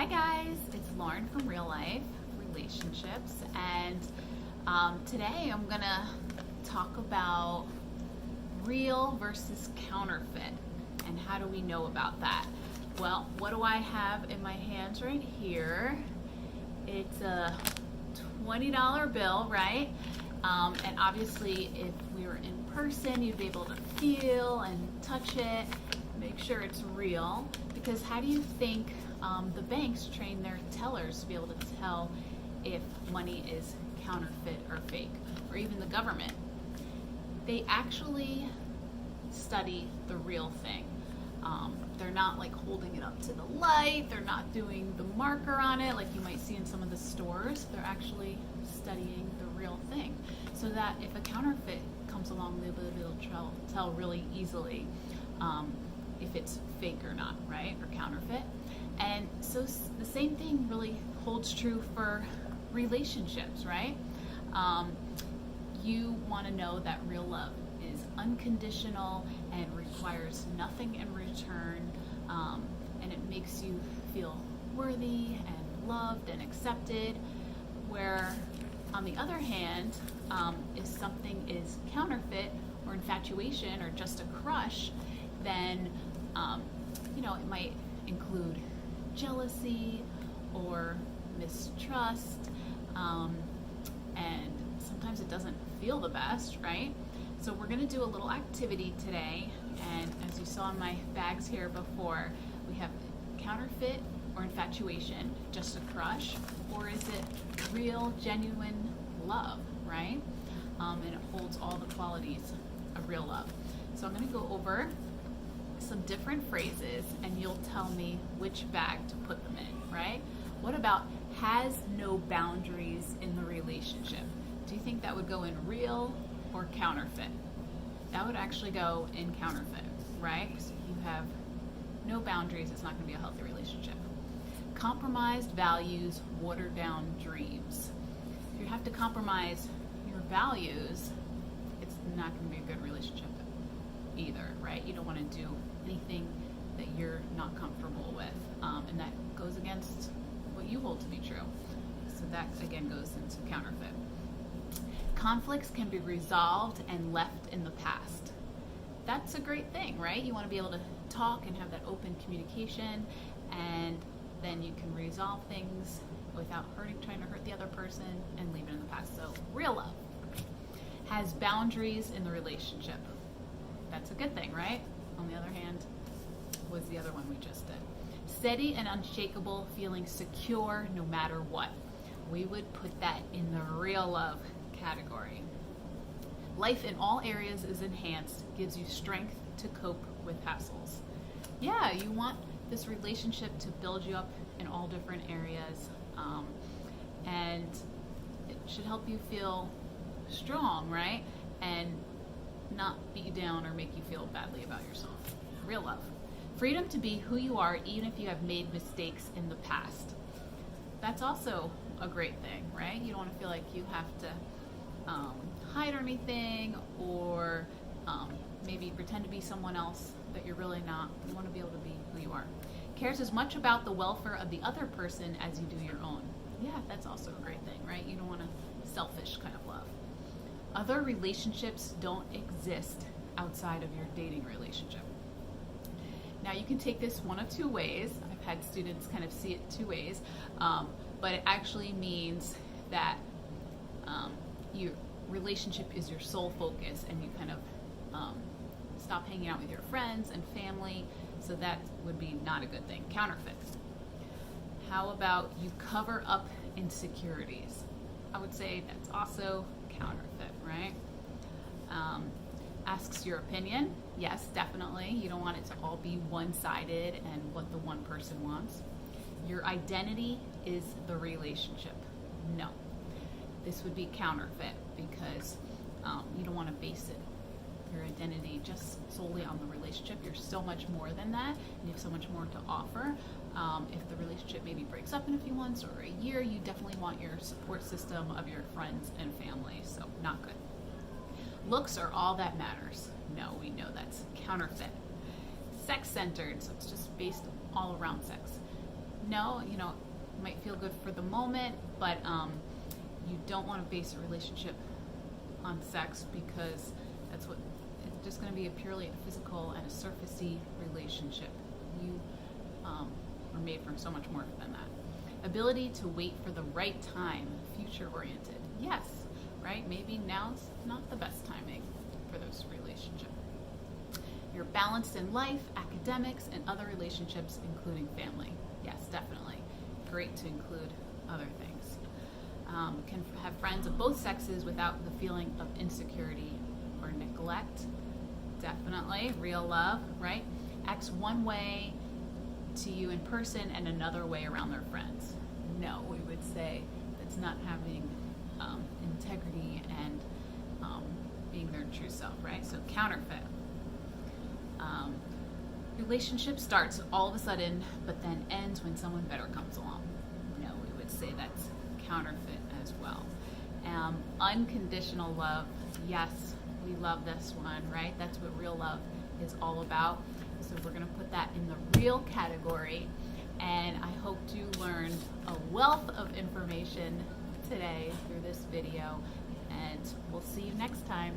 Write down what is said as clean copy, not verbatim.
Hi guys, it's Lauren from Real Life Relationships, and today I'm gonna talk about real versus counterfeit and how do we know about that. Well, what do I have in my hands right here? It's a $20 bill, right? And obviously if we were in person, you'd be able to feel and touch it, make sure it's real, because how do you think the banks train their tellers to be able to tell if money is counterfeit or fake, or even the government? They actually study the real thing. They're not like holding it up to the light, they're not doing the marker on it like you might see in some of the stores. They're actually studying the real thing, so that if a counterfeit comes along, they'll be able to tell really easily if it's fake or not, right, or counterfeit. And so the same thing really holds true for relationships, right? You want to know that real love is unconditional and requires nothing in return, and it makes you feel worthy and loved and accepted. Where on the other hand, if something is counterfeit or infatuation or just a crush, then it might include jealousy or mistrust, and sometimes it doesn't feel the best, right? So we're going to do a little activity today, and as you saw in my bags here before, we have counterfeit or infatuation, just a crush, or is it real, genuine love, right? And it holds all the qualities of real love. So I'm going to go over some different phrases and you'll tell me which bag to put them in, right? What about has no boundaries in the relationship? Do you think that would go in real or counterfeit? That would actually go in counterfeit, right? Because if you have no boundaries, it's not going to be a healthy relationship. Compromised values, watered down dreams. If you have to compromise your values, it's not going to be a good relationship either, right? You don't want to do anything that you're not comfortable with, and that goes against what you hold to be true. So that again goes into counterfeit. Conflicts can be resolved and left in the past. That's a great thing, right? You want to be able to talk and have that open communication, and then you can resolve things without trying to hurt the other person and leave it in the past. So real love has boundaries in the relationship. That's a good thing, right? On the other hand, was the other one we just did. Steady and unshakable, feeling secure no matter what. We would put that in the real love category. Life in all areas is enhanced, gives you strength to cope with hassles. Yeah, you want this relationship to build you up in all different areas, and it should help you feel strong, right? And not beat you down or make you feel badly about yourself. Real love. Freedom to be who you are even if you have made mistakes in the past. That's also a great thing, right? You don't want to feel like you have to hide anything, or maybe pretend to be someone else that you're really not. You want to be able to be who you are. Cares as much about the welfare of the other person as you do your own. Yeah, that's also a great thing, right? You don't want a selfish kind of love. Other relationships don't exist outside of your dating relationship. Now you can take this one of two ways. I've had students kind of see it two ways, but it actually means that your relationship is your sole focus, and you kind of stop hanging out with your friends and family, so that would be not a good thing. Counterfeit. How about you cover up insecurities? I would say that's also counterfeit, right? Asks your opinion. Yes, definitely. You don't want it to all be one-sided and what the one person wants. Your identity is the relationship. No. This would be counterfeit, because you don't want to base your identity just solely on the relationship. You're so much more than that, and you have so much more to offer. If the relationship maybe breaks up in a few months or a year, you definitely want your support system of your friends and family, so not good. Looks are all that matters. No, we know that's counterfeit. Sex-centered, so it's just based all around sex. no, you know, it might feel good for the moment, but you don't want to base a relationship on sex, because that's what it's just going to be, a purely physical and a surfacey relationship. You are made for so much more than that. Ability to wait for the right time, future oriented. Yes, right? Maybe now's not the best timing for this relationship. You're balanced in life, academics, and other relationships, including family. Yes, definitely. Great to include other things. Can have friends of both sexes without the feeling of insecurity or neglect. Definitely. Real love, right? Acts one way to you in person and another way around their friends. No, we would say that's not having integrity and being their true self, right? So counterfeit. Relationship starts all of a sudden, but then ends when someone better comes along. No, we would say that's counterfeit as well. Unconditional love. Yes, we love this one, right? That's what real love is all about. So we're going to put that in the real category. And I hope you learned a wealth of information today through this video. And we'll see you next time.